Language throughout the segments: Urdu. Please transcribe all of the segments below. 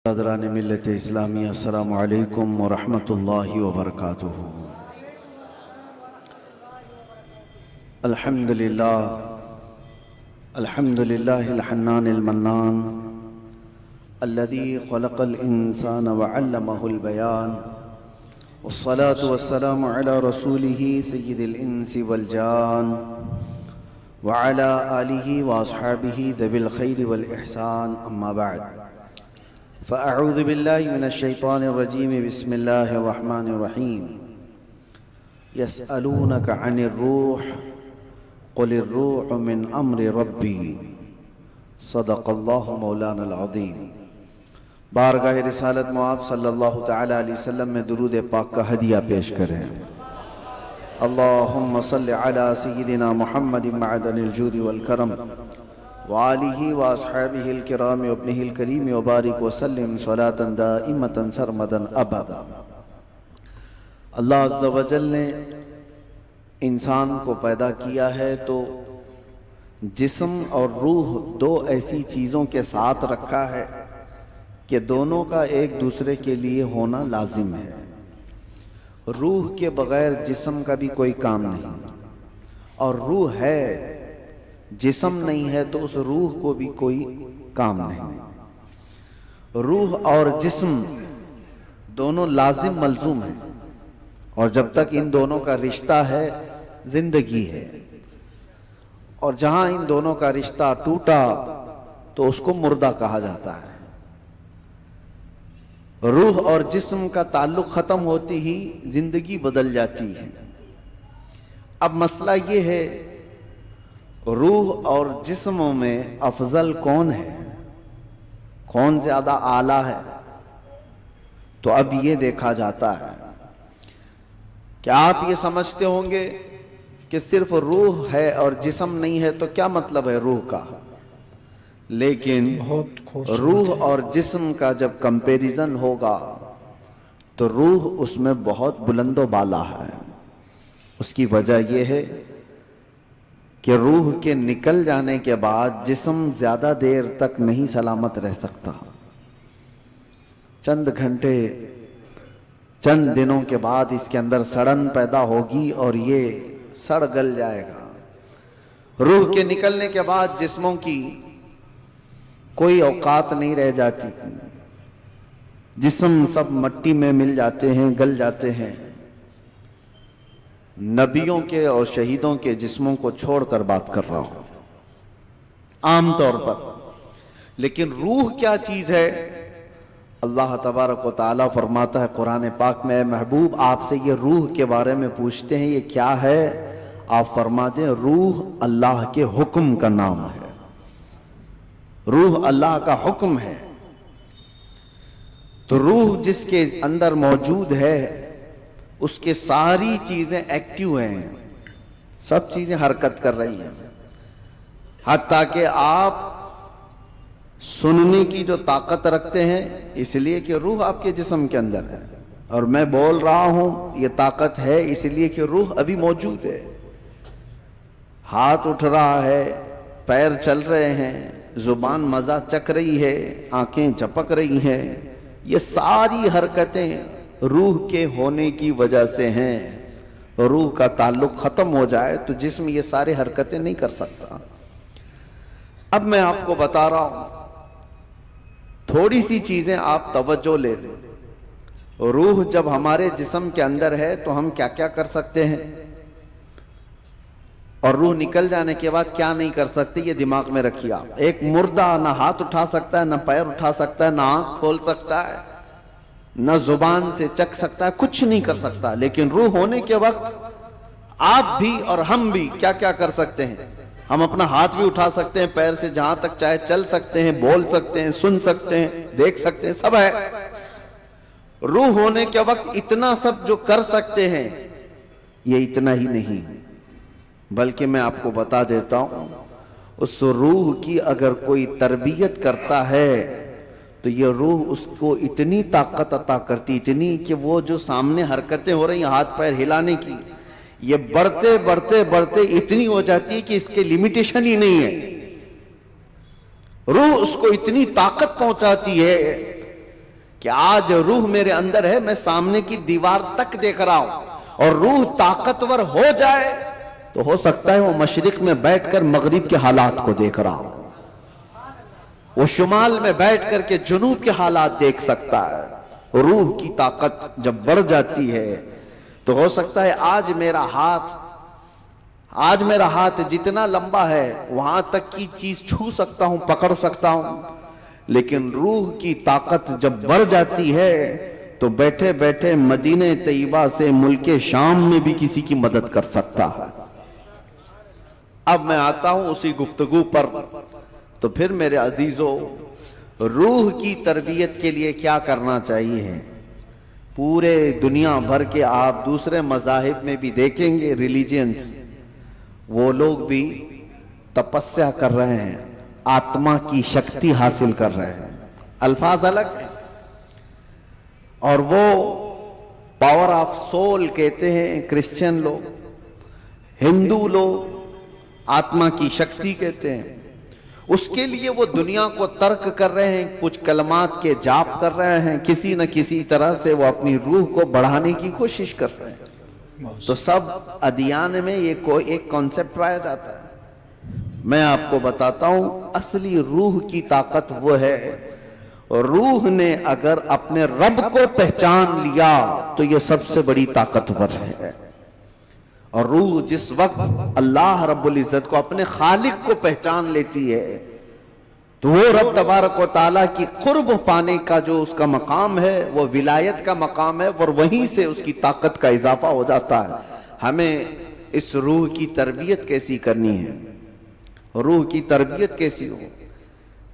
برادران ملت اسلامی السلام علیکم ورحمۃ اللہ وبرکاتہ۔ الحمدللہ الحنان المنان الذي خلق الانسان وعلمه البيان، والصلاة والسلام على رسوله سید الانس والجان وعلى آلہ واصحابہ ذوی الخیر والاحسان، اما بعد فأعوذ باللہ من الشیطان الرجیم، بسم اللہ الرحمن الرحیم۔ یسألونک عن الروح قل الروح من امر ربی، صدق اللہ مولانا العظیم۔ بارگاہ رسالت مآب صلی اللہ تعالی علیہ وسلم میں درود پاک کا ہدیہ پیش کریں۔ اللہم صل علی سیدنا محمد معدن الجود والکرم وآلہ واصحابہ الکرام وابنہ الکریم وبارک وسلم صلاة دائمتا سرمدا ابدا۔ اللہ عز و جل نے انسان کو پیدا کیا ہے تو جسم اور روح دو ایسی چیزوں کے ساتھ رکھا ہے کہ دونوں کا ایک دوسرے کے لیے ہونا لازم ہے۔ روح کے بغیر جسم کا بھی کوئی کام نہیں، اور روح ہے، جسم نہیں ہے تو اس روح کو بھی کوئی کام نہیں۔ روح اور جسم دونوں لازم ملزوم ہیں، اور جب تک ان دونوں کا رشتہ ہے زندگی ہے، اور جہاں ان دونوں کا رشتہ ٹوٹا تو اس کو مردہ کہا جاتا ہے۔ روح اور جسم کا تعلق ختم ہوتی ہی زندگی بدل جاتی ہے۔ اب مسئلہ یہ ہے، روح اور جسموں میں افضل کون ہے، کون زیادہ اعلیٰ ہے؟ تو اب یہ دیکھا جاتا ہے کہ آپ یہ سمجھتے ہوں گے کہ صرف روح ہے اور جسم نہیں ہے، تو کیا مطلب ہے روح کا؟ لیکن روح اور جسم کا جب کمپیریزن ہوگا تو روح اس میں بہت بلند و بالا ہے۔ اس کی وجہ یہ ہے کہ روح کے نکل جانے کے بعد جسم زیادہ دیر تک نہیں سلامت رہ سکتا۔ چند گھنٹے، چند دنوں کے بعد اس کے اندر سڑن پیدا ہوگی اور یہ سڑ گل جائے گا۔ روح کے نکلنے کے بعد جسموں کی کوئی اوقات نہیں رہ جاتی، جسم سب مٹی میں مل جاتے ہیں، گل جاتے ہیں۔ نبیوں کے اور شہیدوں کے جسموں کو چھوڑ کر بات کر رہا ہوں عام طور پر۔ لیکن روح کیا چیز ہے؟ اللہ تبارک و تعالیٰ فرماتا ہے قرآن پاک میں، اے محبوب آپ سے یہ روح کے بارے میں پوچھتے ہیں یہ کیا ہے؟ آپ فرما دیں روح اللہ کے حکم کا نام ہے، روح اللہ کا حکم ہے۔ تو روح جس کے اندر موجود ہے اس کے ساری چیزیں ایکٹیو ہیں، سب چیزیں حرکت کر رہی ہیں، حتیٰ کہ آپ سننے کی جو طاقت رکھتے ہیں اس لیے کہ روح آپ کے جسم کے اندر ہے، اور میں بول رہا ہوں یہ طاقت ہے اس لیے کہ روح ابھی موجود ہے۔ ہاتھ اٹھ رہا ہے، پیر چل رہے ہیں، زبان مزہ چکھ رہی ہے، آنکھیں جھپک رہی ہیں، یہ ساری حرکتیں روح کے ہونے کی وجہ سے ہیں۔ روح کا تعلق ختم ہو جائے تو جسم یہ سارے حرکتیں نہیں کر سکتا۔ اب میں آپ کو بتا رہا ہوں، تھوڑی سی چیزیں آپ توجہ لے لیں۔ روح جب ہمارے جسم کے اندر ہے تو ہم کیا کیا کر سکتے ہیں، اور روح نکل جانے کے بعد کیا نہیں کر سکتے، یہ دماغ میں رکھیے آپ۔ ایک مردہ نہ ہاتھ اٹھا سکتا ہے، نہ پیر اٹھا سکتا ہے، نہ آنکھ کھول سکتا ہے، نہ زبان سے چکھ سکتا ہے، کچھ نہیں کر سکتا۔ لیکن روح ہونے کے وقت آپ بھی اور ہم بھی کیا کیا کر سکتے ہیں؟ ہم اپنا ہاتھ بھی اٹھا سکتے ہیں، پیر سے جہاں تک چاہے چل سکتے ہیں، بول سکتے ہیں، سن سکتے ہیں، دیکھ سکتے ہیں، سب ہے۔ روح ہونے کے وقت اتنا سب جو کر سکتے ہیں، یہ اتنا ہی نہیں بلکہ میں آپ کو بتا دیتا ہوں، اس روح کی اگر کوئی تربیت کرتا ہے تو یہ روح اس کو اتنی طاقت عطا کرتی، اتنی کہ وہ جو سامنے حرکتیں ہو رہی ہیں ہاتھ پیر ہلانے کی، یہ بڑھتے بڑھتے بڑھتے اتنی ہو جاتی ہے کہ اس کے لیمیٹیشن ہی نہیں ہے۔ روح اس کو اتنی طاقت پہنچاتی ہے کہ آج روح میرے اندر ہے، میں سامنے کی دیوار تک دیکھ رہا ہوں، اور روح طاقتور ہو جائے تو ہو سکتا ہے وہ مشرق میں بیٹھ کر مغرب کے حالات کو دیکھ رہا ہوں، وہ شمال میں بیٹھ کر کے جنوب کے حالات دیکھ سکتا ہے۔ روح کی طاقت جب بڑھ جاتی ہے تو ہو سکتا ہے آج میرا ہاتھ جتنا لمبا ہے وہاں تک کی چیز چھو سکتا ہوں، پکڑ سکتا ہوں، لیکن روح کی طاقت جب بڑھ جاتی ہے تو بیٹھے بیٹھے مدینہ طیبہ سے ملک شام میں بھی کسی کی مدد کر سکتا ہے۔ اب میں آتا ہوں اسی گفتگو پر، تو پھر میرے عزیزو، روح کی تربیت کے لیے کیا کرنا چاہیے؟ پورے دنیا بھر کے آپ دوسرے مذاہب میں بھی دیکھیں گے، ریلیجنز، وہ لوگ بھی تپسیا کر رہے ہیں، آتما کی شکتی حاصل کر رہے ہیں، الفاظ الگ ہیں، اور وہ پاور آف سول کہتے ہیں کرسچن لوگ، ہندو لوگ آتما کی شکتی کہتے ہیں۔ اس کے لیے وہ دنیا کو ترک کر رہے ہیں، کچھ کلمات کے جاپ کر رہے ہیں، کسی نہ کسی طرح سے وہ اپنی روح کو بڑھانے کی کوشش کر رہے ہیں۔ تو سب ادیان میں یہ کوئی ایک کانسیپٹ پایا جاتا ہے۔ میں آپ کو بتاتا ہوں اصلی روح کی طاقت وہ ہے، روح نے اگر اپنے رب کو پہچان لیا تو یہ سب سے بڑی طاقتور ہے۔ اور روح جس وقت اللہ رب العزت کو، اپنے خالق کو پہچان لیتی ہے تو وہ رب تبارک و تعالیٰ کی قرب پانے کا جو اس کا مقام ہے وہ ولایت کا مقام ہے، اور وہیں سے اس کی طاقت کا اضافہ ہو جاتا ہے۔ ہمیں اس روح کی تربیت کیسی کرنی ہے؟ روح کی تربیت کیسی ہو؟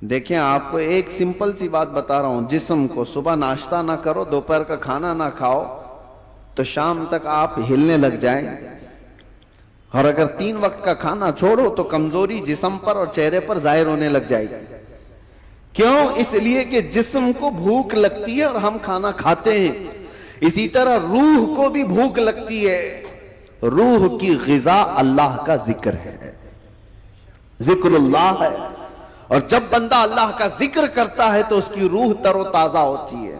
دیکھیں، آپ کو ایک سمپل سی بات بتا رہا ہوں، جسم کو صبح ناشتہ نہ کرو، دوپہر کا کھانا نہ کھاؤ تو شام تک آپ ہلنے لگ جائیں، اور اگر 3 وقت کا کھانا چھوڑو تو کمزوری جسم پر اور چہرے پر ظاہر ہونے لگ جائے گی۔ کیوں؟ اس لیے کہ جسم کو بھوک لگتی ہے اور ہم کھانا کھاتے ہیں، اسی طرح روح کو بھی بھوک لگتی ہے۔ روح کی غذا اللہ کا ذکر ہے، ذکر اللہ ہے، اور جب بندہ اللہ کا ذکر کرتا ہے تو اس کی روح تر و تازہ ہوتی ہے۔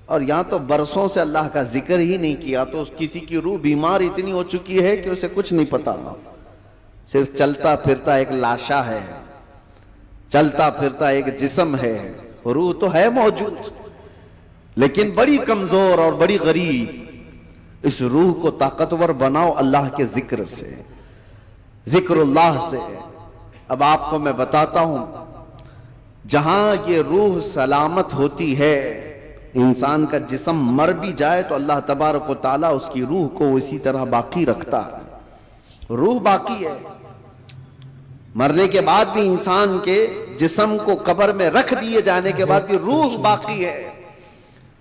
اور یہاں تو برسوں سے اللہ کا ذکر ہی نہیں کیا تو کسی کی روح بیمار اتنی ہو چکی ہے کہ اسے کچھ نہیں پتا، صرف چلتا پھرتا ایک لاشا ہے، چلتا پھرتا ایک جسم ہے، روح تو ہے موجود لیکن بڑی کمزور اور بڑی غریب۔ اس روح کو طاقتور بناؤ اللہ کے ذکر سے، ذکر اللہ سے۔ اب آپ کو میں بتاتا ہوں، جہاں یہ روح سلامت ہوتی ہے، انسان کا جسم مر بھی جائے تو اللہ تبارک و تعالیٰ اس کی روح کو اسی طرح باقی رکھتا ہے، روح باقی ہے۔ مرنے کے بعد بھی انسان کے جسم کو قبر میں رکھ دیے جانے کے بعد بھی روح باقی ہے،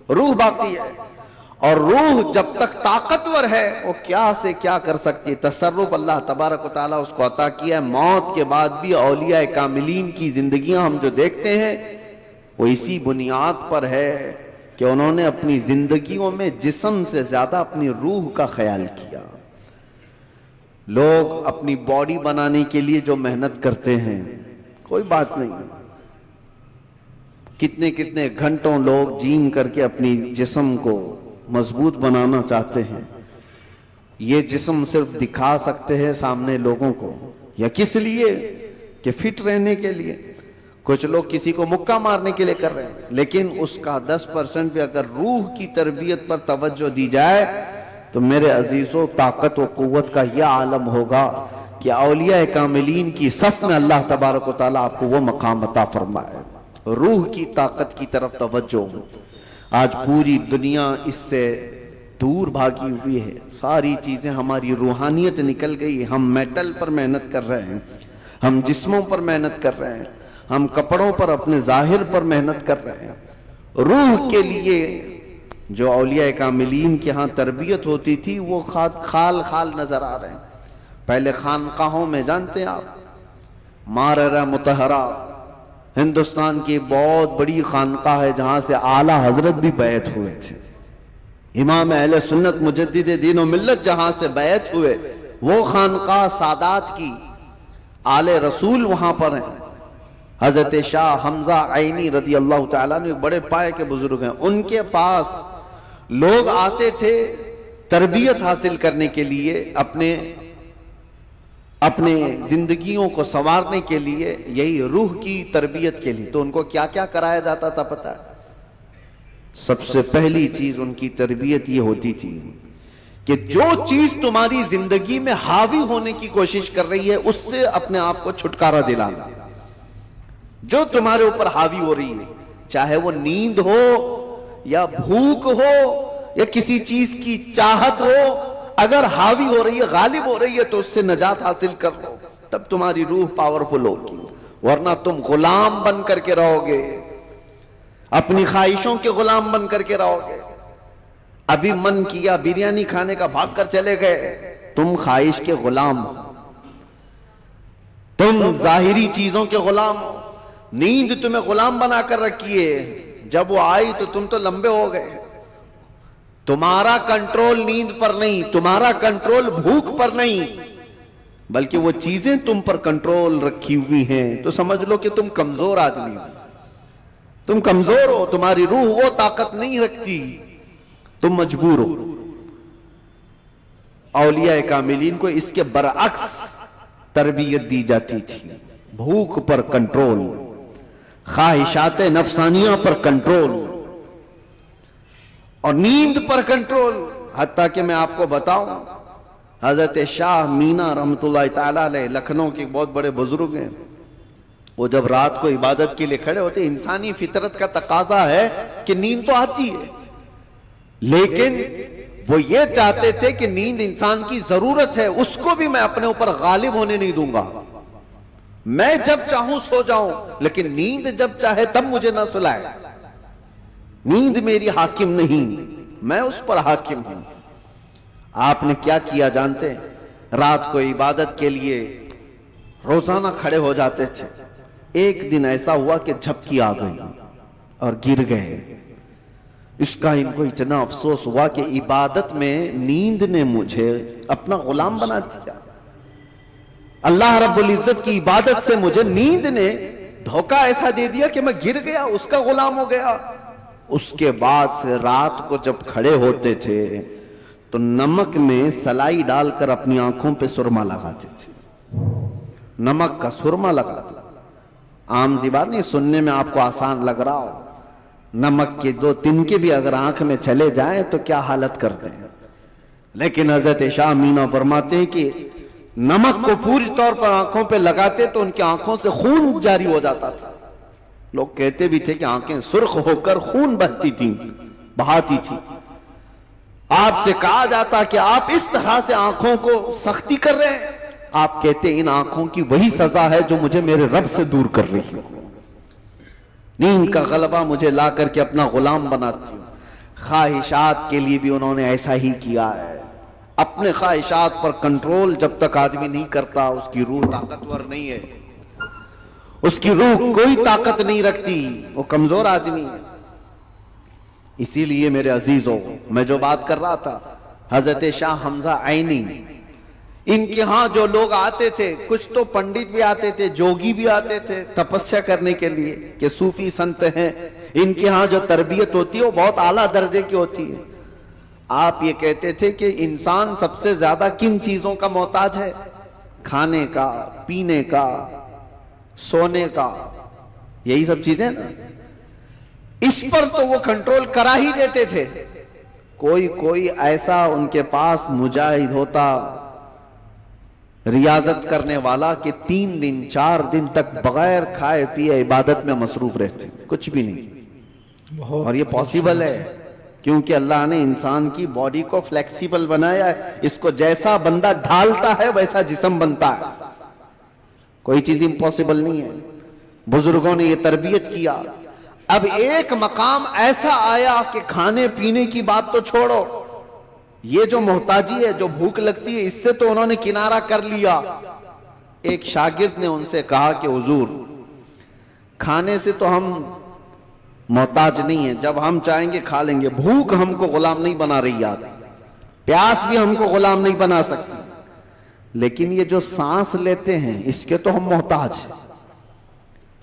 روح باقی ہے۔ اور روح جب تک طاقتور ہے وہ کیا سے کیا کر سکتی ہے، تصرف اللہ تبارک و تعالیٰ اس کو عطا کیا ہے۔ موت کے بعد بھی اولیاء کاملین کی زندگیاں ہم جو دیکھتے ہیں وہ اسی بنیاد پر ہے کہ انہوں نے اپنی زندگیوں میں جسم سے زیادہ اپنی روح کا خیال کیا۔ لوگ اپنی باڈی بنانے کے لیے جو محنت کرتے ہیں کوئی بات نہیں، کتنے کتنے گھنٹوں لوگ جیم کر کے اپنی جسم کو مضبوط بنانا چاہتے ہیں۔ یہ جسم صرف دکھا سکتے ہیں سامنے لوگوں کو، یا کس لیے؟ کہ فٹ رہنے کے لیے۔ کچھ لوگ کسی کو مکہ مارنے کے لیے کر رہے ہیں، لیکن اس کا 10% بھی اگر روح کی تربیت پر توجہ دی جائے تو میرے عزیزوں طاقت و قوت کا یہ عالم ہوگا کہ اولیاء کاملین کی صف میں اللہ تبارک و تعالیٰ آپ کو وہ مقام عطا فرمائے۔ روح کی طاقت کی طرف توجہ۔ آج پوری دنیا اس سے دور بھاگی ہوئی ہے، ساری چیزیں ہماری روحانیت نکل گئی، ہم میٹل پر محنت کر رہے ہیں، ہم جسموں پر محنت کر رہے ہیں، ہم کپڑوں پر اپنے ظاہر پر محنت کر رہے ہیں۔ روح کے لیے جو اولیاء کاملین کے ہاں تربیت ہوتی تھی وہ خال خال نظر آ رہے ہیں۔ پہلے خانقاہوں میں جانتے ہیں آپ، ماررہ مطہرہ ہندوستان کی بہت بڑی خانقاہ ہے جہاں سے اعلیٰ حضرت بھی بیعت ہوئے تھے، امام اہل سنت مجدد دین و ملت جہاں سے بیعت ہوئے، وہ خانقاہ سادات کی، آل رسول وہاں پر ہیں۔ حضرت شاہ حمزہ عینی رضی اللہ تعالیٰ عنہ بڑے پائے کے بزرگ ہیں، ان کے پاس لوگ آتے تھے تربیت حاصل کرنے کے لیے، اپنے زندگیوں کو سنوارنے کے لیے، یہی روح کی تربیت کے لیے۔ تو ان کو کیا کیا کرایا جاتا تھا پتہ ہے؟ سب سے پہلی چیز ان کی تربیت یہ ہوتی تھی کہ جو چیز تمہاری زندگی میں حاوی ہونے کی کوشش کر رہی ہے اس سے اپنے آپ کو چھٹکارا دلانا۔ جو تمہارے اوپر حاوی ہو رہی ہے، چاہے وہ نیند ہو یا بھوک ہو یا کسی چیز کی چاہت ہو، اگر حاوی ہو رہی ہے، غالب ہو رہی ہے تو اس سے نجات حاصل کر لو، تب تمہاری روح پاورفل ہوگی، ورنہ تم غلام بن کر کے رہو گے، اپنی خواہشوں کے غلام بن کر کے رہو گے۔ ابھی من کیا بریانی کھانے کا، بھاگ کر چلے گئے، تم خواہش کے غلام ہو، تم ظاہری چیزوں کے غلام ہو۔ نیند تمہیں غلام بنا کر رکھی ہے، جب وہ آئی تو تم تو لمبے ہو گئے۔ تمہارا کنٹرول نیند پر نہیں، تمہارا کنٹرول بھوک پر نہیں، بلکہ وہ چیزیں تم پر کنٹرول رکھی ہوئی ہیں، تو سمجھ لو کہ تم کمزور آدمی ہو، تم کمزور ہو، تمہاری روح وہ طاقت نہیں رکھتی، تم مجبور ہو۔ اولیاء کاملین کو اس کے برعکس تربیت دی جاتی تھی، بھوک پر کنٹرول، خواہشات نفسانیہ پر کنٹرول اور نیند پر کنٹرول۔ حتیٰ کہ میں آپ کو بتاؤں، حضرت شاہ مینا رحمت اللہ تعالیٰ علیہ لکھنؤ کے بہت بڑے بزرگ ہیں، وہ جب رات کو عبادت کے لیے کھڑے ہوتے، انسانی فطرت کا تقاضا ہے کہ نیند تو آتی ہے، لیکن وہ یہ چاہتے تھے کہ نیند انسان کی ضرورت ہے، اس کو بھی میں اپنے اوپر غالب ہونے نہیں دوں گا، میں جب چاہوں سو جاؤں، لیکن نیند جب چاہے تب مجھے نہ سلائے۔ نیند میری حاکم نہیں، میں اس پر حاکم ہوں۔ آپ نے کیا کیا جانتے ہیں؟ رات کو عبادت کے لیے روزانہ کھڑے ہو جاتے تھے۔ ایک دن ایسا ہوا کہ جھپکی آ گئی اور گر گئے۔ اس کا ان کو اتنا افسوس ہوا کہ عبادت میں نیند نے مجھے اپنا غلام بنا دیا، اللہ رب العزت کی عبادت سے مجھے نیند نے دھوکہ ایسا دے دیا کہ میں گر گیا، اس کا غلام ہو گیا۔ اس کے بعد سے رات کو جب کھڑے ہوتے تھے تو نمک میں سلائی ڈال کر اپنی آنکھوں پہ سرما لگاتے تھے، نمک کا سرما لگاتے۔ عام سی بات نہیں، سننے میں آپ کو آسان لگ رہا ہو، نمک کے 2 تنکے بھی اگر آنکھ میں چلے جائیں تو کیا حالت کرتے ہیں، لیکن حضرت شاہ مینا فرماتے ہیں کہ نمک کو پوری طور پر آنکھوں پہ لگاتے تو ان کی آنکھوں سے خون جاری ہو جاتا تھا۔ لوگ کہتے بھی تھے کہ آنکھیں سرخ ہو کر خون بہتی تھیں، بہاتی تھی۔ آپ سے کہا جاتا کہ آپ اس طرح سے آنکھوں کو سختی کر رہے ہیں، آپ کہتے ان آنکھوں کی وہی سزا ہے جو مجھے میرے رب سے دور کر رہی ہو، نیند کا غلبہ مجھے لا کر کے اپنا غلام بناتی ہوں۔ خواہشات کے لیے بھی انہوں نے ایسا ہی کیا ہے، اپنے خواہشات پر کنٹرول جب تک آدمی نہیں کرتا اس کی روح طاقتور نہیں ہے، اس کی روح کوئی طاقت نہیں رکھتی، وہ کمزور آدمی ہے۔ اسی لیے میرے عزیزوں، میں جو بات کر رہا تھا، حضرت شاہ حمزہ عینی، ان کے ہاں جو لوگ آتے تھے، کچھ تو پنڈت بھی آتے تھے، جوگی بھی آتے تھے تپسیا کرنے کے لیے کہ صوفی سنت ہیں، ان کے ہاں جو تربیت ہوتی ہے وہ بہت اعلیٰ درجے کی ہوتی ہے۔ آپ یہ کہتے تھے کہ انسان سب سے زیادہ کن چیزوں کا محتاج ہے؟ کھانے کا، پینے کا، سونے کا، یہی سب چیزیں نا۔ اس پر تو وہ کنٹرول کرا ہی دیتے تھے۔ کوئی ایسا ان کے پاس مجاہد ہوتا، ریاضت کرنے والا، کہ 3 دن 4 دن تک بغیر کھائے پیے عبادت میں مصروف رہتے، کچھ بھی نہیں۔ اور یہ پاسبل ہے کیونکہ اللہ نے انسان کی باڈی کو فلیکسیبل بنایا ہے، اس کو جیسا بندہ ڈھالتا ہے ویسا جسم بنتا ہے، کوئی چیز امپاسبل نہیں ہے۔ بزرگوں نے یہ تربیت کیا۔ اب ایک مقام ایسا آیا کہ کھانے پینے کی بات تو چھوڑو، یہ جو محتاجی ہے، جو بھوک لگتی ہے، اس سے تو انہوں نے کنارہ کر لیا۔ ایک شاگرد نے ان سے کہا کہ حضور، کھانے سے تو ہم محتاج نہیں ہیں، جب ہم چاہیں گے کھا لیں گے، بھوک ہم کو غلام نہیں بنا رہی، یاد، پیاس بھی ہم کو غلام نہیں بنا سکتی، لیکن یہ جو سانس لیتے ہیں اس کے تو ہم محتاج ہیں۔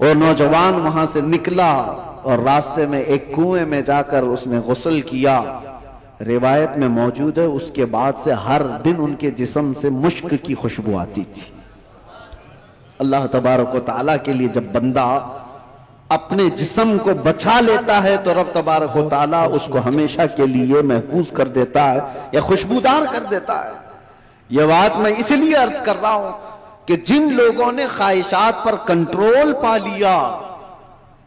وہ نوجوان وہاں سے نکلا اور راستے میں ایک کنویں میں جا کر اس نے غسل کیا. روایت میں موجود ہے اس کے بعد سے ہر دن ان کے جسم سے مشک کی خوشبو آتی تھی. اللہ تبارک و تعالیٰ کے لیے جب بندہ اپنے جسم کو بچا لیتا ہے تو رب تبارک و تعالیٰ اس کو ہمیشہ کے لیے محفوظ کر دیتا ہے یا خوشبودار کر دیتا ہے. یہ بات میں اس لیے عرض کر رہا ہوں کہ جن لوگوں نے خواہشات پر کنٹرول پا لیا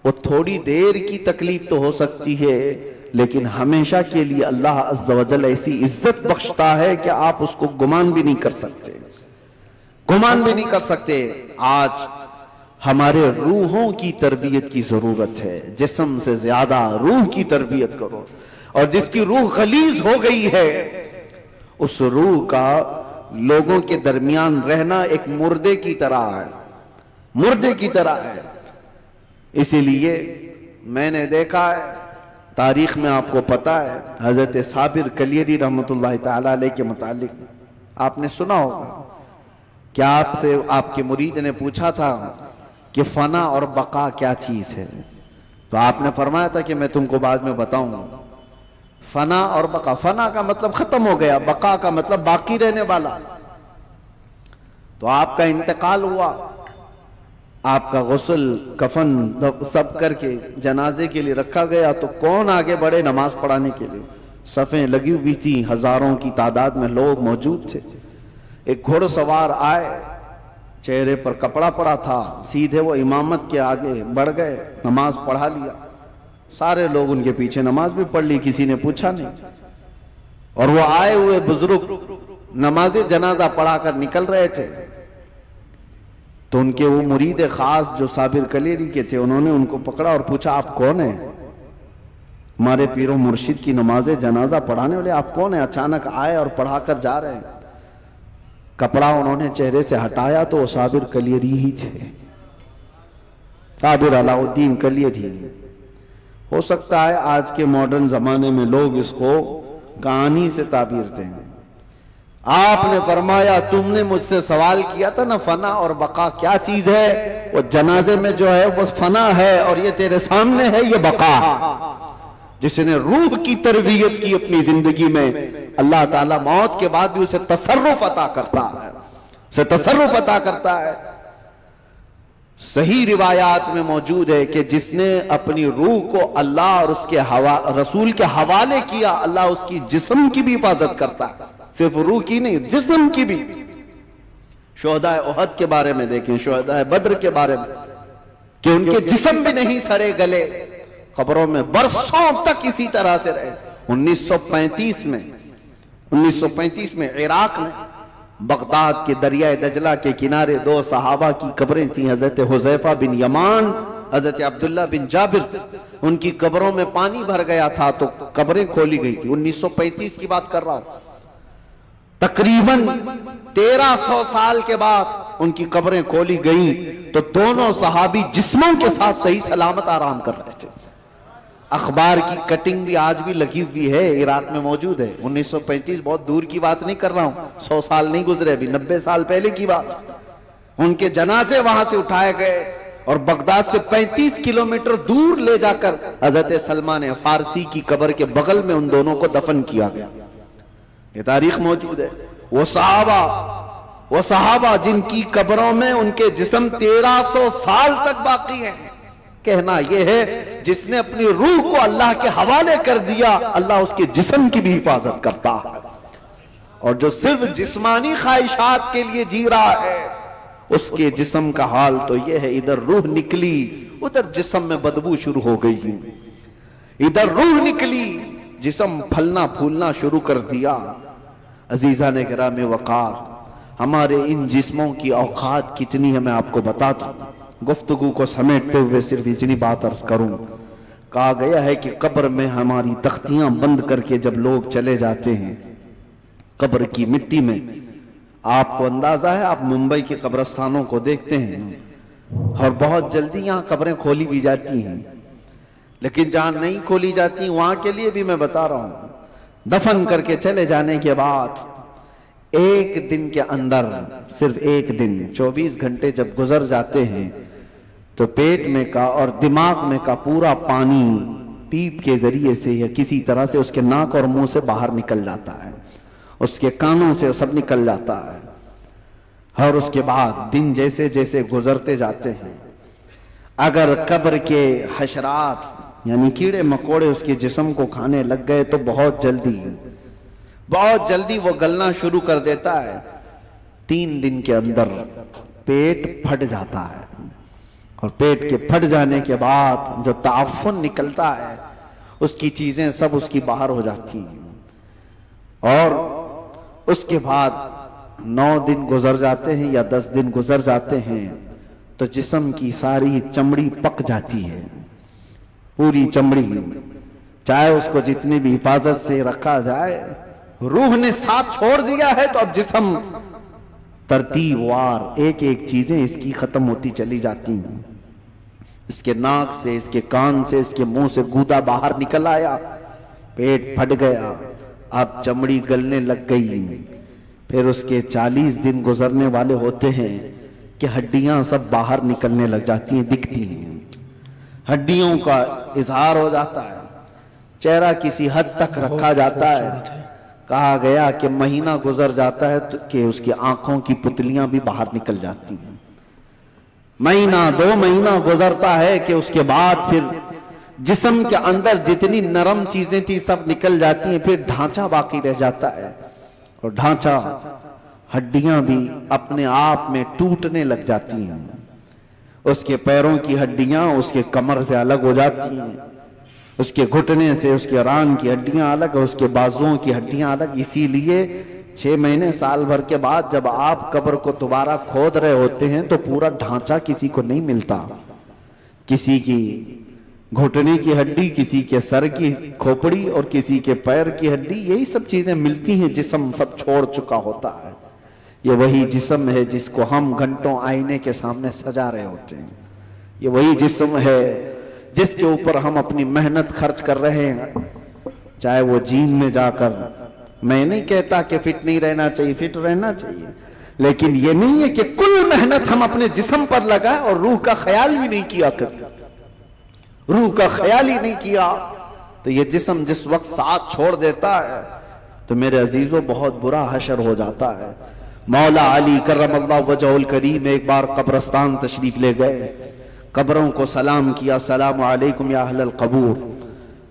وہ تھوڑی دیر کی تکلیف تو ہو سکتی ہے لیکن ہمیشہ کے لیے اللہ عز و جل ایسی عزت بخشتا ہے کہ آپ اس کو گمان بھی نہیں کر سکتے، گمان بھی نہیں کر سکتے. آج ہمارے روحوں کی تربیت کی ضرورت ہے. جسم سے زیادہ روح کی تربیت کرو. اور جس کی روح غلیظ ہو گئی ہے اس روح کا لوگوں کے درمیان رہنا ایک مردے کی طرح ہے، مردے کی طرح ہے. اسی لیے میں نے دیکھا ہے تاریخ میں، آپ کو پتا ہے حضرت صابر کلیری رحمۃ اللہ تعالی علیہ کے متعلق آپ نے سنا ہوگا کہ آپ سے آپ کے مرید نے پوچھا تھا کہ فنا اور بقا کیا چیز ہے، تو آپ نے فرمایا تھا کہ میں تم کو بعد میں بتاؤں گا. فنا اور بقا، فنا کا مطلب ختم ہو گیا، بقا کا مطلب باقی رہنے والا. تو آپ کا انتقال ہوا، آپ کا غسل کفن سب کر کے جنازے کے لیے رکھا گیا تو کون آگے بڑھے نماز پڑھانے کے لیے؟ صفیں لگی ہوئی تھی، ہزاروں کی تعداد میں لوگ موجود تھے. ایک گھوڑ سوار آئے، چہرے پر کپڑا پڑا تھا، سیدھے وہ امامت کے آگے بڑھ گئے، نماز پڑھا لیا. سارے لوگ ان کے پیچھے نماز بھی پڑھ لی، کسی نے پوچھا نہیں. اور وہ آئے ہوئے بزرگ نماز جنازہ پڑھا کر نکل رہے تھے تو ان کے وہ مرید خاص جو صابر کلیری کے تھے انہوں نے ان کو پکڑا اور پوچھا آپ کون ہیں؟ ہمارے پیر و مرشد کی نماز جنازہ پڑھانے والے آپ کون ہیں؟ اچانک آئے اور پڑھا کر جا رہے ہیں. کپڑا انہوں نے چہرے سے ہٹایا تو وہ صابر کلیری ہی تھے، صابر علاء الدین کلیری. ہو سکتا ہے آج کے ماڈرن زمانے میں لوگ اس کو کہانی سے تعبیر دیں. آپ نے فرمایا تم نے مجھ سے سوال کیا تھا نا فنا اور بقا کیا چیز ہے، وہ جنازے میں جو ہے وہ فنا ہے اور یہ تیرے سامنے ہے یہ بقا. جس نے روح کی تربیت کی اپنی زندگی میں اللہ تعالیٰ موت کے بعد بھی اسے تصرف عطا کرتا ہے، اسے تصرف عطا کرتا ہے. صحیح روایات میں موجود ہے کہ جس نے اپنی روح کو اللہ اور اس کے رسول کے حوالے کیا اللہ اس کی جسم کی بھی حفاظت کرتا ہے، صرف روح کی نہیں جسم کی بھی. شہداء احد کے بارے میں دیکھیں، شہداء بدر کے بارے میں کہ ان کے جسم بھی نہیں سڑے گلے، قبروں میں برسوں تک اسی طرح سے رہے. 1935 میں عراق میں بغداد کے دریائے دجلہ کے کنارے دو صحابہ کی قبریں تھیں، حضرت حذیفہ بن یمان، حضرت عبداللہ بن جابر. ان کی قبروں میں پانی بھر گیا تھا تو قبریں کھولی گئی تھی. 1935 کی بات کر رہا ہوں. تقریباً 1300 سال کے بعد ان کی قبریں کھولی گئیں تو دونوں صحابی جسموں کے ساتھ صحیح سلامت آرام کر رہے تھے. اخبار کی کٹنگ بھی آج بھی لگی ہوئی ہے، عراق میں موجود ہے. 1935 بہت دور کی بات نہیں کر رہا ہوں، 100 سال نہیں گزرے، ابھی 90 سال پہلے کی بات. ان کے جنازے وہاں سے اٹھائے گئے اور بغداد سے 35 کلومیٹر دور لے جا کر حضرت سلمان فارسی کی قبر کے بغل میں ان دونوں کو دفن کیا گیا. یہ تاریخ موجود ہے. وہ صحابہ جن کی قبروں میں ان کے جسم 1300 سال تک باقی ہیں. کہنا یہ ہے جس نے اپنی روح کو اللہ کے حوالے کر دیا اللہ اس کے جسم کی بھی حفاظت کرتا ہے. اور جو صرف جسمانی خواہشات کے لیے جی رہا ہے اس کے جسم کا حال تو یہ ہے، ادھر روح نکلی ادھر جسم میں بدبو شروع ہو گئی، ادھر روح نکلی جسم پھلنا پھولنا شروع کر دیا. عزیزان کرام وقار، ہمارے ان جسموں کی اوقات کتنی ہے میں آپ کو بتاتا ہوں. گفتگو کو سمیٹتے ہوئے صرف اتنی بات عرض کروں. کہا گیا ہے کہ قبر میں ہماری تختیاں بند کر کے جب لوگ چلے جاتے ہیں قبر کی مٹی میں، آپ کو اندازہ ہے آپ ممبئی کے قبرستانوں کو دیکھتے ہیں اور بہت جلدی یہاں قبریں کھولی بھی جاتی ہیں، لیکن جہاں نہیں کھولی جاتی وہاں کے لیے بھی میں بتا رہا ہوں، دفن کر کے چلے جانے کے بعد ایک دن کے اندر، صرف ایک دن 24 گھنٹے جب گزر جاتے ہیں تو پیٹ میں کا اور دماغ میں کا پورا پانی پیپ کے ذریعے سے یا کسی طرح سے اس کے ناک اور منہ سے باہر نکل جاتا ہے، اس کے کانوں سے سب نکل جاتا ہے۔ اور اس کے بعد دن جیسے جیسے گزرتے جاتے ہیں، اگر قبر کے حشرات یعنی کیڑے مکوڑے اس کے جسم کو کھانے لگ گئے تو بہت جلدی وہ گلنا شروع کر دیتا ہے۔ 3 دن کے اندر پیٹ پھٹ جاتا ہے، اور پیٹ کے پھٹ جانے کے بعد جو تعفن نکلتا ہے اس کی چیزیں سب اس کی باہر ہو جاتی ہیں، اور اس کے بعد 9 دن گزر جاتے ہیں یا 10 دن گزر جاتے ہیں تو جسم کی ساری چمڑی پک جاتی ہے، پوری چمڑی، چاہے اس کو جتنی بھی حفاظت سے رکھا جائے، روح نے ساتھ چھوڑ دیا ہے تو اب جسم ترتیب وار ایک ایک چیزیں اس کی ختم ہوتی چلی جاتی ہیں۔ اس کے ناک سے، اس کے کان سے، اس کے منہ سے گودا باہر نکل آیا، پیٹ پھٹ گیا، اب چمڑی گلنے لگ گئی۔ پھر اس کے 40 دن گزرنے والے ہوتے ہیں کہ ہڈیاں سب باہر نکلنے لگ جاتی ہیں، دکھتی ہیں، ہڈیوں کا اظہار ہو جاتا ہے، چہرہ کسی حد تک رکھا جاتا ہے۔ کہا گیا کہ مہینہ گزر جاتا ہے کہ اس کی آنکھوں کی پتلیاں بھی باہر نکل جاتی ہیں، مہینہ 2 مہینہ گزرتا ہے کہ اس کے بعد پھر جسم کے اندر جتنی نرم چیزیں تھی سب نکل جاتی ہیں، پھر ڈھانچہ باقی رہ جاتا ہے، اور ڈھانچہ، ہڈیاں بھی اپنے آپ میں ٹوٹنے لگ جاتی ہیں۔ اس کے پیروں کی ہڈیاں اس کے کمر سے الگ ہو جاتی ہیں، اس کے گھٹنے سے اس کے ران کی ہڈیاں الگ، اس کے بازوؤں کی ہڈیاں الگ۔ اسی لیے 6 مہینے سال بھر کے بعد جب آپ قبر کو دوبارہ کھود رہے ہوتے ہیں تو پورا ڈھانچہ کسی کو نہیں ملتا، کسی کی گھٹنے کی ہڈی، کسی کے سر کی کھوپڑی اور کسی کے پیر کی ہڈی، یہی سب چیزیں ملتی ہیں، جسم سب چھوڑ چکا ہوتا ہے۔ یہ وہی جسم ہے جس کو ہم گھنٹوں آئینے کے سامنے سجا رہے ہوتے ہیں، یہ وہی جسم ہے جس کے اوپر ہم اپنی محنت خرچ کر رہے ہیں، چاہے وہ جیم میں جا کر، میں نہیں کہتا کہ فٹ نہیں رہنا چاہیے، فٹ رہنا چاہیے، لیکن یہ نہیں ہے کہ کل محنت ہم اپنے جسم پر لگائیں اور روح کا خیال بھی نہیں کیا کریں، روح کا خیال ہی نہیں کیا تو یہ جسم جس وقت ساتھ چھوڑ دیتا ہے تو میرے عزیزوں بہت برا حشر ہو جاتا ہے۔ مولا علی کرم اللہ وجہہ الکریم ایک بار قبرستان تشریف لے گئے، قبروں کو سلام کیا، السلام علیکم یا اہل القبور،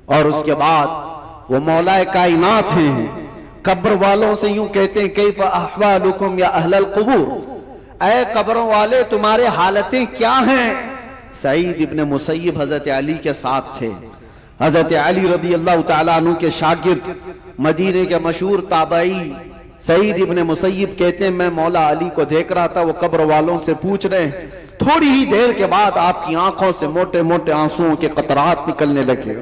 اور اس کے بعد وہ مولا کائنات ہیں، قبر والوں سے یوں کہتے ہیں کیف احوالکم یا اہل القبور، اے قبروں والے تمہارے حالتیں کیا ہیں؟ سعید ابن مسیب حضرت علی کے ساتھ تھے، حضرت علی رضی اللہ تعالیٰ عنہ کے شاگرد، مدینے کے مشہور تابعی سعید ابن مسیب کہتے ہیں میں مولا علی کو دیکھ رہا تھا، وہ قبر والوں سے پوچھ رہے ہیں، تھوڑی ہی دیر کے بعد آپ کی آنکھوں سے موٹے موٹے آنسوؤں کے قطرات نکلنے لگے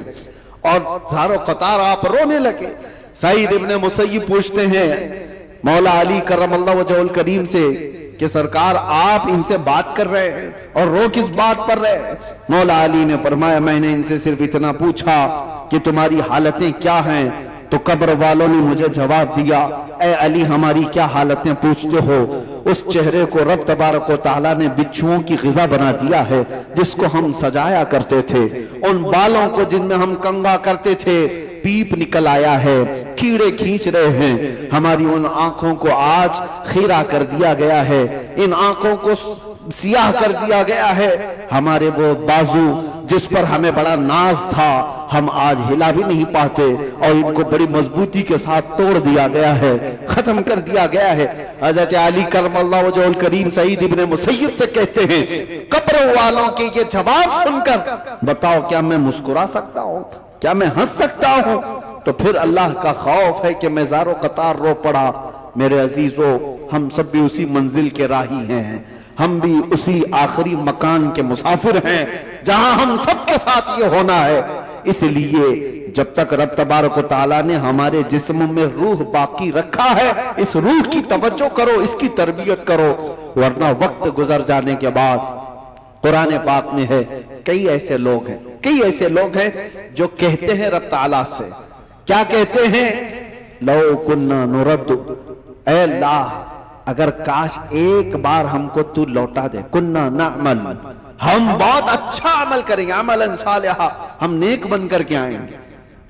اور ہزاروں قطار آپ رونے لگے۔ سعید ابن مسیب پوچھتے ہیں مولا علی کرم اللہ وجہہ الکریم سے کہ سرکار آپ ان سے بات کر رہے ہیں اور رو کس بات پر رہے ہیں؟ مولا علی نے فرمایا میں نے ان سے صرف اتنا پوچھا کہ تمہاری حالتیں کیا ہیں، تو قبر والوں نے مجھے جواب دیا اے علی ہماری کیا حالتیں پوچھتے ہو، اس چہرے کو رب تبارک و تعالیٰ نے بچھوؤں کی غذا بنا دیا ہے جس کو ہم سجایا کرتے تھے، ان بالوں کو جن میں ہم کنگا کرتے تھے پیپ نکل آیا ہے، کیڑے کھینچ رہے ہیں، ہماری ان آنکھوں کو آج خیرہ کر دیا گیا ہے، ان آنکھوں کو سیاہ کر دیا گیا ہے، ہمارے وہ بازو جس پر ہمیں بڑا ناز تھا ہم آج ہلا بھی نہیں پاتے اور ان کو بڑی مضبوطی کے ساتھ توڑ دیا گیا ہے، ختم کر دیا گیا ہے۔ حضرت علی کرم اللہ وجہہ الکریم سعید ابن مسیب سے کہتے ہیں قبر والوں کے یہ جواب سن کر بتاؤ کیا میں مسکرا سکتا ہوں، کیا میں ہنس سکتا ہوں؟ تو پھر اللہ کا خوف ہے کہ میں زارو قطار رو پڑا۔ میرے عزیزو ہم سب بھی اسی منزل کے راہی ہیں، ہم بھی اسی آخری مکان کے مسافر ہیں جہاں ہم سب کے ساتھ یہ ہونا ہے۔ اس لیے جب تک رب تبارک و تعالیٰ نے ہمارے جسم میں روح باقی رکھا ہے اس روح کی توجہ کرو، اس کی تربیت کرو، ورنہ وقت گزر جانے کے بعد قرآن پاک میں ہے کئی ایسے لوگ ہیں جو کہتے ہیں رب تعالیٰ سے، کیا کہتے ہیں؟ لو کننا نرد، اے اللہ اگر کاش ایک بار ہم کو تو لوٹا دے، کننا نعمل، ہم بہت اچھا عمل کریں گے، عملاً صالحا، ہم نیک بن کر کے آئیں گے۔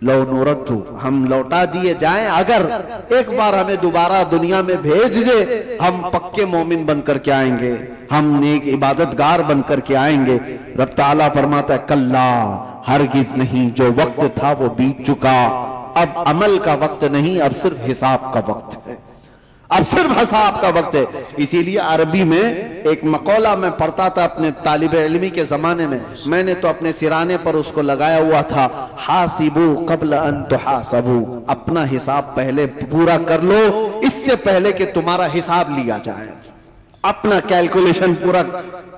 لو نورتو، ہم لوٹا دیے جائیں، اگر ایک بار ہمیں دوبارہ دنیا میں بھیج دے، ہم پکے مومن بن کر کے آئیں گے، ہم نیک عبادت گار بن کر کے آئیں گے۔ رب تعالیٰ فرماتا ہے کلا، ہرگز نہیں، جو وقت تھا وہ بیت چکا، اب عمل کا وقت نہیں، اب صرف حساب کا وقت ہے، اب صرف حساب کا وقت ہے۔ اسی لیے عربی میں ایک مقولہ میں پڑھتا تھا اپنے طالب علمی کے زمانے میں نے تو اپنے سرانے پر اس کو لگایا ہوا تھا، حاسبو قبل ان تحاسبو، اپنا حساب پہلے پورا کر لو اس سے پہلے کہ تمہارا حساب لیا جائے، اپنا کیلکولیشن پورا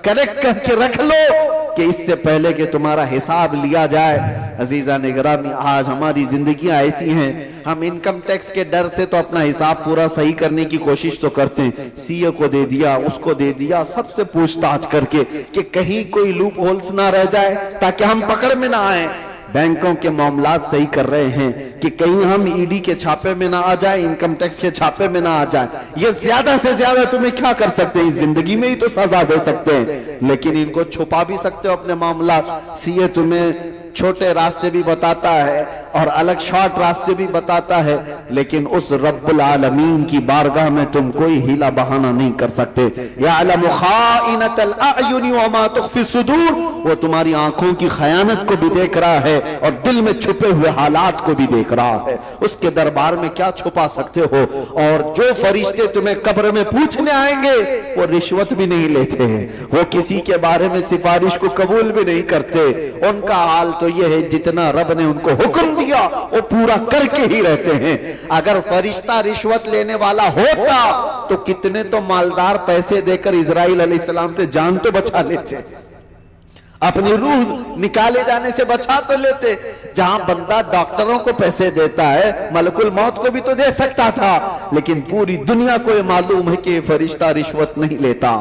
کریکٹ کر کے رکھ لو کہ اس سے پہلے کہ تمہارا حساب لیا جائے۔ عزیزان گرامی، آج ہماری زندگیاں ایسی ہیں، ہم انکم ٹیکس کے ڈر سے تو اپنا حساب پورا صحیح کرنے کی کوشش تو کرتے ہیں، سی اے کو دے دیا، اس کو دے دیا، سب سے پوچھ تاچھ کر کے کہ کہیں کوئی لوپ ہولز نہ رہ جائے تاکہ ہم پکڑ میں نہ آئیں۔ بینکوں کے معاملات صحیح کر رہے ہیں کہ کہیں ہم ای ڈی کے چھاپے میں نہ آ جائیں، انکم ٹیکس کے چھاپے میں نہ آ جائیں۔ یہ زیادہ سے زیادہ تمہیں کیا کر سکتے ہیں، اس زندگی میں ہی تو سزا دے سکتے ہیں، لیکن ان کو چھپا بھی سکتے ہو اپنے معاملات۔ سی اے تمہیں چھوٹے راستے بھی بتاتا ہے اور الگ شارٹ راستے بھی بتاتا ہے، لیکن اس رب العالمین کی بارگاہ میں تم کوئی ہیلا بہانہ نہیں کر سکتے۔ یعلم خائنۃ الاعین وما تخفی الصدور، وہ تمہاری آنکھوں کی خیانت کو بھی دیکھ رہا ہے اور دل میں چھپے ہوئے حالات کو بھی دیکھ رہا ہے۔ اس کے دربار میں کیا چھپا سکتے ہو؟ اور جو فرشتے تمہیں قبر میں پوچھنے آئیں گے وہ رشوت بھی نہیں لیتے ہیں، وہ کسی کے بارے میں سفارش کو قبول بھی نہیں کرتے، ان کا حال تو یہ ہے جتنا رب نے ان کو حکم دیا وہ پورا کر کے ہی رہتے ہیں۔ اگر فرشتہ رشوت لینے والا ہوتا تو کتنے تو مالدار پیسے دے کر اسرائیل علیہ السلام سے جان تو بچا لیتے، اپنی روح نکالے جانے سے بچا تو لیتے۔ جہاں بندہ ڈاکٹروں کو پیسے دیتا ہے، ملک الموت کو بھی تو دے سکتا تھا، لیکن پوری دنیا کو یہ معلوم ہے کہ یہ فرشتہ رشوت نہیں لیتا،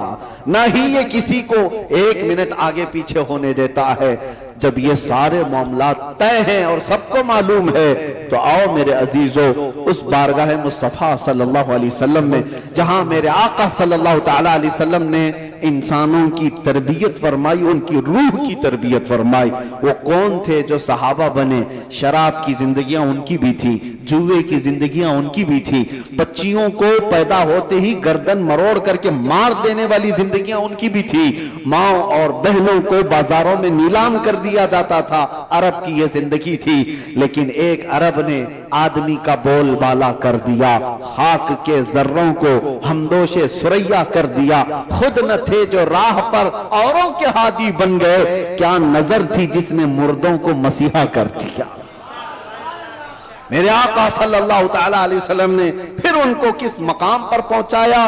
نہ ہی یہ کسی کو ایک منٹ آگے پیچھے ہونے دیتا ہے۔ جب یہ سارے معاملات طے ہیں اور سب کو معلوم ہے تو آؤ میرے عزیزو اس بارگاہ مصطفیٰ صلی اللہ علیہ وسلم میں، جہاں میرے آقا صلی اللہ تعالیٰ علیہ وسلم نے انسانوں کی تربیت فرمائی، ان کی روح کی تربیت فرمائی۔ وہ کون تھے جو صحابہ بنے؟ شراب کی زندگیاں ان کی بھی تھی، جوئے کی زندگیاں ان کی بھی تھی، بچیوں کو پیدا ہوتے ہی گردن مروڑ کر کے مار دینے والی زندگیاں ان کی بھی تھی، ماں اور بہنوں کو بازاروں میں نیلام کر دیا جاتا تھا، عرب کی یہ زندگی تھی۔ لیکن ایک عرب نے آدمی کا بول بالا کر دیا، خاک کے ذروں کو ہمدوش سریا کر دیا، خود نہ تھے جو راہ پر اوروں کے ہادی بن گئے، کیا نظر تھی جس نے مردوں کو مسیحا کر دیا۔ میرے آقا صلی اللہ تعالیٰ علیہ وسلم نے پھر ان کو کس مقام پر پہنچایا؟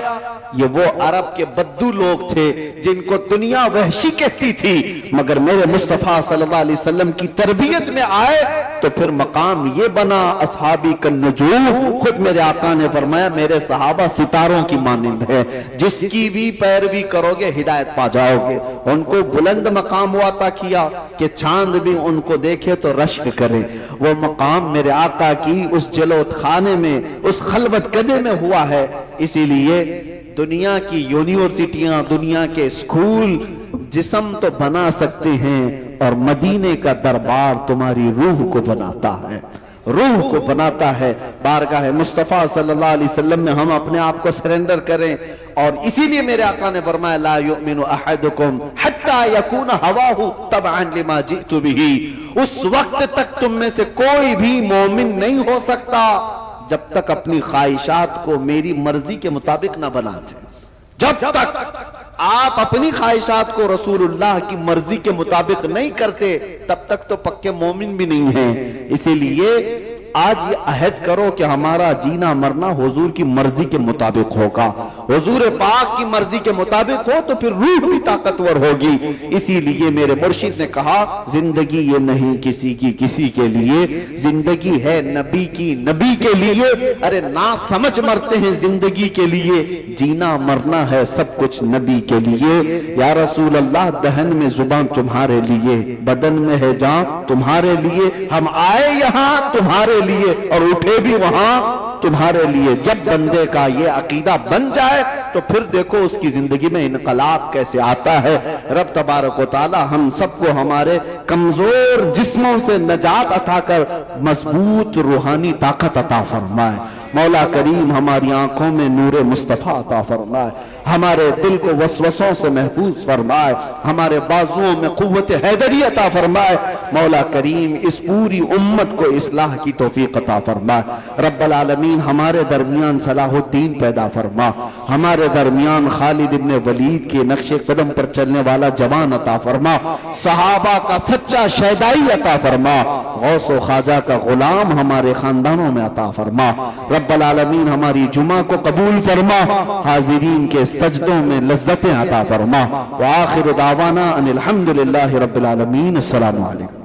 یہ وہ عرب کے بدو لوگ تھے جن کو دنیا وحشی کہتی تھی، مگر میرے مصطفیٰ صلی اللہ علیہ وسلم کی تربیت میں آئے تو پھر مقام یہ بنا اصحابی کالنجوم۔ خود میرے آقا نے فرمایا میرے صحابہ ستاروں کی مانند ہے، جس کی بھی پیروی کرو گے ہدایت پا جاؤ گے۔ ان کو بلند مقام ہوا عطا کیا کہ چاند بھی ان کو دیکھے تو رشک کرے۔ وہ مقام میرے آقا کی اس جلوت خانے میں، اس خلوت کدے میں ہوا ہے۔ اسی لیے دنیا کی یونیورسٹیاں، دنیا کے اسکول جسم تو بنا سکتے ہیں اور مدینے کا دربار تمہاری روح کو بناتا ہے، روح کو بناتا ہے۔ بارگاہ مصطفیٰ صلی اللہ علیہ وسلم میں ہم اپنے آپ کو سرنڈر کریں، اور اسی لیے میرے آقا نے فرمایا لا یؤمن احدکم حتی یکون ہواہ تبعا لما جئت بہ، اس وقت تک تم میں سے کوئی بھی مومن نہیں ہو سکتا جب تک اپنی خواہشات کو میری مرضی کے مطابق نہ بناتے۔ جب تک آپ اپنی خواہشات کو رسول اللہ کی مرضی کے مطابق نہیں کرتے تب تک تو پکے مومن بھی نہیں ہیں۔ اسی لیے آج یہ عہد کرو کہ ہمارا جینا مرنا حضور کی مرضی کے مطابق ہوگا، حضور پاک کی مرضی کے مطابق ہو تو پھر روح بھی طاقتور ہوگی۔ اسی لیے میرے مرشد نے کہا زندگی یہ نہیں کسی کی کسی کے لیے، زندگی ہے نبی کی نبی کے لیے۔ ارے نا سمجھ مرتے ہیں زندگی کے لیے، جینا مرنا ہے سب کچھ نبی کے لیے۔ یا رسول اللہ دہن میں زبان تمہارے لیے، بدن میں ہے جان تمہارے لیے، ہم آئے یہاں تمہارے لیے اور اٹھے بھی وہاں تمہارے لیے۔ جب بندے کا یہ عقیدہ بن جائے تو پھر دیکھو اس کی زندگی میں انقلاب کیسے آتا ہے۔ رب تبارک و تعالی ہم سب کو ہمارے کمزور جسموں سے نجات عطا کر مضبوط روحانی طاقت عطا فرمائے۔ مولا کریم ہماری آنکھوں میں نور مصطفیٰ عطا فرمائے، ہمارے دل کو وسوسوں سے محفوظ فرمائے، ہمارے بازوؤں میں قوت حیدری عطا فرمائے۔ مولا کریم اس پوری امت کو اصلاح کی توفیق عطا فرمائے۔ رب العالمین ہمارے درمیان صلاح الدین پیدا فرما، ہمارے درمیان خالد ابن ولید کے نقش قدم پر چلنے والا جوان عطا فرما، صحابہ کا سچا شیدائی عطا فرما، غوث و خواجہ کا غلام ہمارے خاندانوں میں عطا فرما۔ رب العالمین ہماری جمعہ کو قبول فرما، حاضرین کے سجدوں میں لذتیں عطا فرما۔ وآخر دعوانا ان الحمدللہ رب العالمین۔ السلام علیکم۔